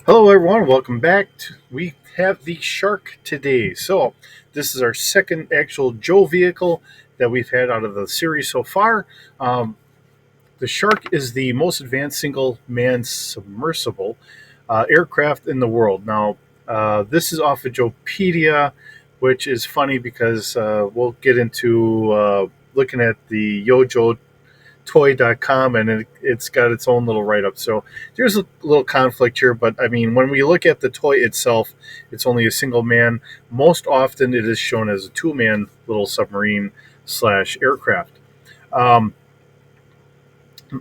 Hello, everyone. Welcome back. We have the Shark today. So, this is our second actual Joe vehicle that we've had out of the series so far. Um, the Shark is the most advanced single man submersible aircraft in the world. Now, this is off of Joepedia, which is funny because we'll get into looking at the YoJo toy.com and it's got its own little write up. So there's a little conflict here, but I mean, when we look at the toy itself, it's only a single man. Most often, it is shown as a two-man little submarine slash aircraft. Um,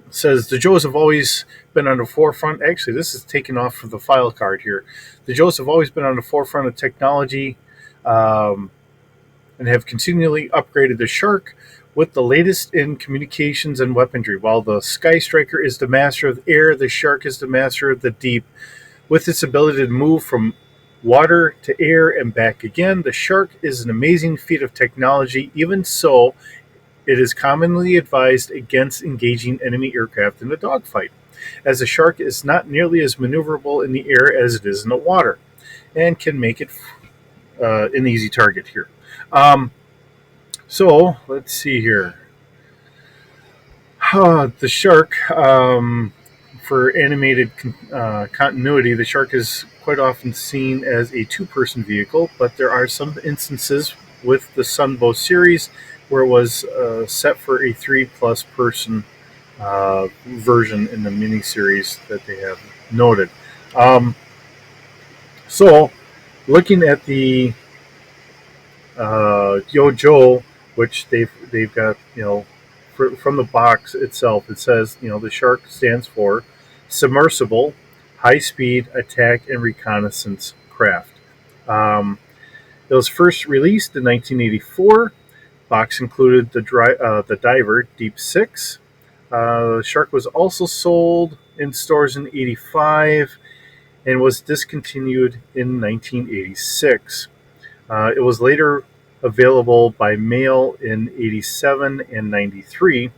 Says the Joes have always been on the forefront. Actually, this is taken off from the file card here. The Joes have always been on the forefront of technology. Um, and have continually upgraded the Shark with the latest in communications and weaponry. While the Sky Striker is the master of the air, the Shark is the master of the deep. With its ability to move from water to air and back again, the Shark is an amazing feat of technology. Even so, it is commonly advised against engaging enemy aircraft in a dogfight, as the Shark is not nearly as maneuverable in the air as it is in the water, and can make it an easy target here. Um, so let's see here. The Shark, for animated continuity, the Shark is quite often seen as a two-person vehicle, but there are some instances with the Sunbow series where it was set for a three-plus person version in the miniseries that they have noted. Um, so, looking at the GIJoe, which they've got, from the box itself, it says, the Shark stands for Submersible High Speed Attack and Reconnaissance Craft. Um, it was first released in 1984. Box included the diver Deep Six. The Shark was also sold in stores in '85 and was discontinued in 1986. It was later available by mail in '87 and '93.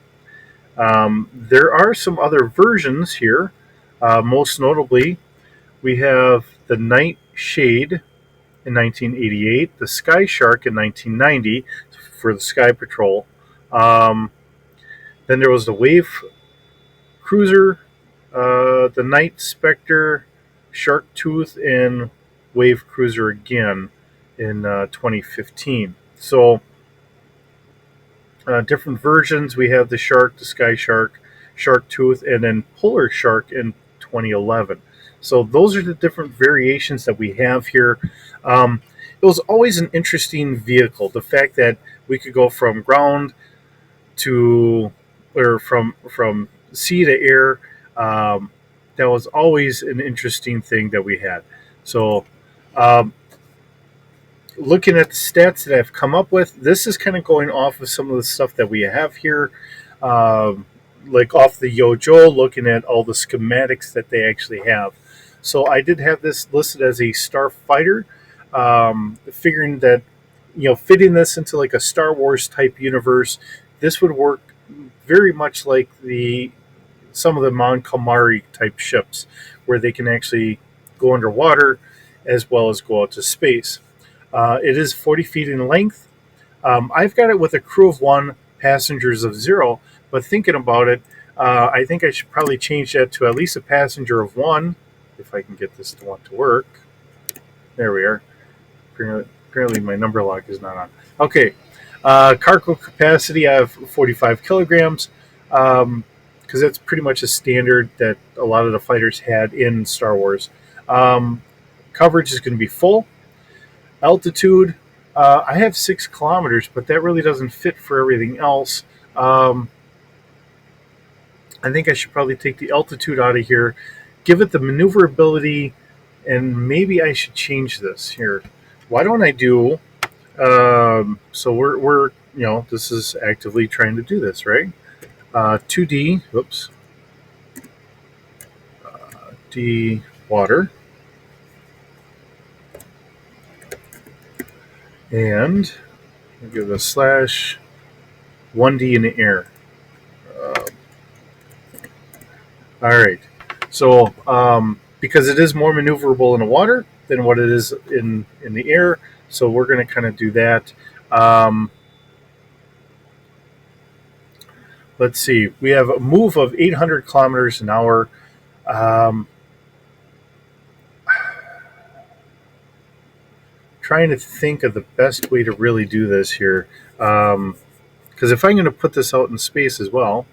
There are some other versions here. Most notably, we have the Night Shade in 1988, the Sky Shark in 1990 for the Sky Patrol. Um, then there was the Wave Cruiser, the Night Spectre, Shark Tooth, and Wave Cruiser again in 2015. So, different versions. We have the Shark, the Sky Shark, Shark Tooth, and then Polar Shark in 2011. So those are the different variations that we have here. It was always an interesting vehicle. The fact that we could go from ground to, or from sea to air, that was always an interesting thing that we had. So, um, looking at the stats that I've come up with, this is kind of going off of some of the stuff that we have here, um, like off the YoJo, looking at all the schematics that they actually have. So I did have this listed as a starfighter, figuring that fitting this into like a Star Wars type universe, this would work very much like the some of the Mon Calamari type ships, where they can actually go underwater as well as go out to space. It is 40 feet in length. I've got it with a crew of one, passengers of zero. But thinking about it, I think I should probably change that to at least a passenger of one, if I can get this to want to work. There we are. Apparently my number lock is not on. Okay. Cargo capacity, I have 45 kilograms, because that's pretty much a standard that a lot of the fighters had in Star Wars. Um, Coverage is going to be full. Altitude, I have 6 kilometers, but that really doesn't fit for everything else. Um, I think I should probably take the altitude out of here, give it the maneuverability, and maybe I should change this here. Why don't I do? So we're this is actively trying to do this, right? 2D, whoops, D water, and I'll give it a slash 1D in the air. Uh, all right. So because it is more maneuverable in the water than what it is in the air. So we're going to kind of do that. Um, let's see. We have a move of 800 kilometers an hour. Um, trying to think of the best way to really do this here. Because if I'm going to put this out in space as well,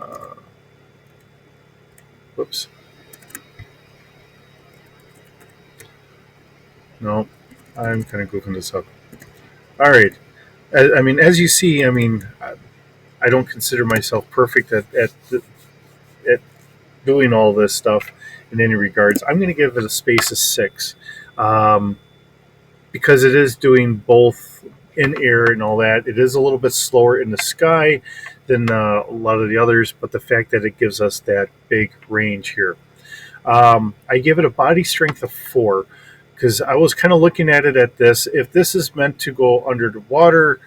uh, whoops, no, I'm kind of goofing this up. All right. I mean, as you see, I mean, I don't consider myself perfect at doing all this stuff in any regards. I'm going to give it a space of 6, um, because it is doing both in air and all that. It is a little bit slower in the sky than a lot of the others, but the fact that it gives us that big range here. I give it a body strength of 4 because I was kind of looking at it at this. If this is meant to go under the water,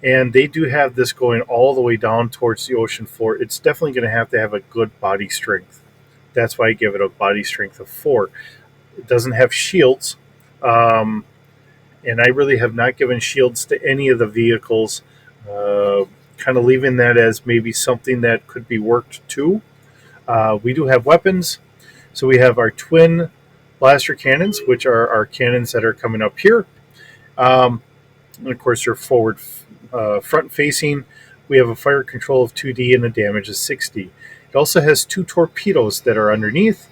and they do have this going all the way down towards the ocean floor, it's definitely going to have a good body strength. That's why I give it a body strength of 4. It doesn't have shields, um, and I really have not given shields to any of the vehicles. Kind of leaving that as maybe something that could be worked too. We do have weapons, so we have our twin blaster cannons, which are our cannons that are coming up here. And of course, they're forward, front facing. We have a fire control of 2D and a damage of 60. It also has 2 torpedoes that are underneath,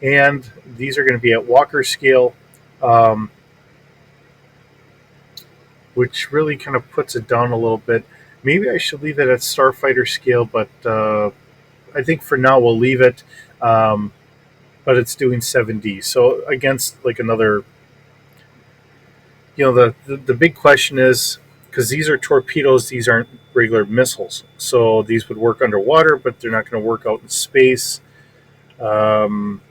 and these are going to be at Walker scale, um, which really kind of puts it down a little bit. Maybe I should leave it at Starfighter scale, but I think for now we'll leave it. Um, but it's doing 7D. So against like another, the big question is, because these are torpedoes, these aren't regular missiles. So these would work underwater, but they're not going to work out in space. Um,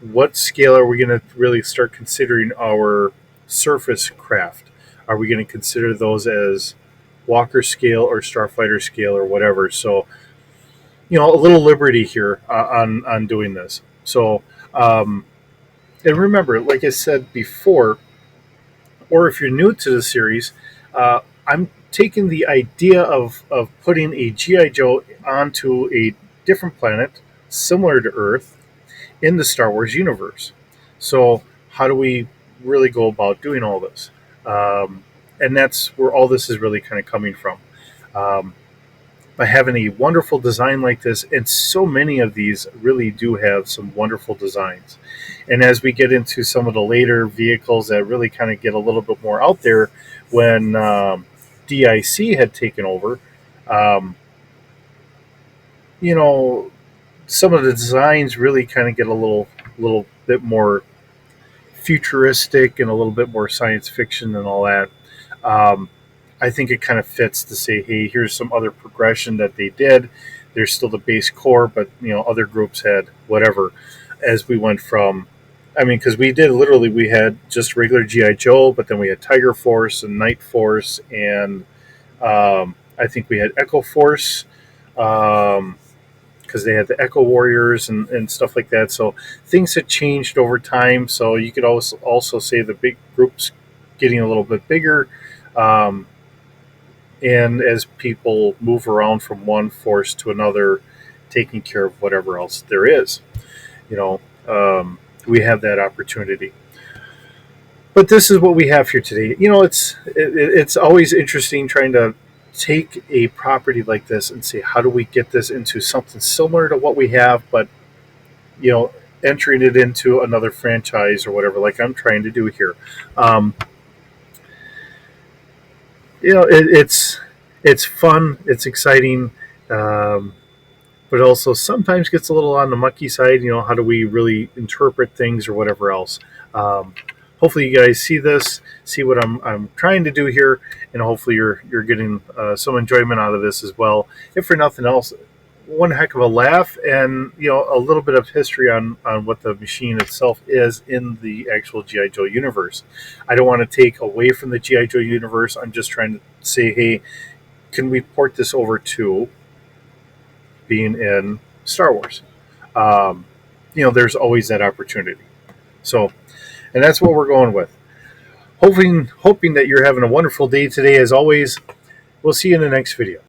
what scale are we going to really start considering our surface craft? Are we going to consider those as Walker scale or Starfighter scale or whatever? So, a little liberty here on doing this. So, and remember, like I said before, or if you're new to the series, I'm taking the idea of putting a G.I. Joe onto a different planet, similar to Earth, in the Star Wars universe. So, how do we really go about doing all this? And that's where all this is really kind of coming from. Um, by having a wonderful design like this, and so many of these really do have some wonderful designs. And as we get into some of the later vehicles that really kind of get a little bit more out there, when DIC had taken over, um, you know, some of the designs really kind of get a little bit more futuristic and a little bit more science fiction and all that. Um, I think it kind of fits to say, hey, here's some other progression that they did. There's still the base core, but other groups had whatever. As we went from, I mean, because we had just regular GI Joe, but then we had Tiger Force and Night Force, and I think we had Echo Force. Because they had the Echo Warriors and stuff like that. So things had changed over time. So you could also say the big groups getting a little bit bigger. Um, and as people move around from one force to another, taking care of whatever else there is, you know, we have that opportunity. But this is what we have here today. It's always interesting trying to take a property like this and say, how do we get this into something similar to what we have, but you know, entering it into another franchise or whatever, like I'm trying to do here. Um, it's fun, it's exciting, um, but also sometimes gets a little on the mucky side. How do we really interpret things or whatever else? Um, hopefully, you guys see this, see what I'm trying to do here, and hopefully you're getting some enjoyment out of this as well. If for nothing else, one heck of a laugh and a little bit of history on what the machine itself is in the actual GI Joe universe. I don't want to take away from the GI Joe universe. I'm just trying to say, hey, can we port this over to being in Star Wars? Um, there's always that opportunity. So, and that's what we're going with. Hoping that you're having a wonderful day today. As always, we'll see you in the next video.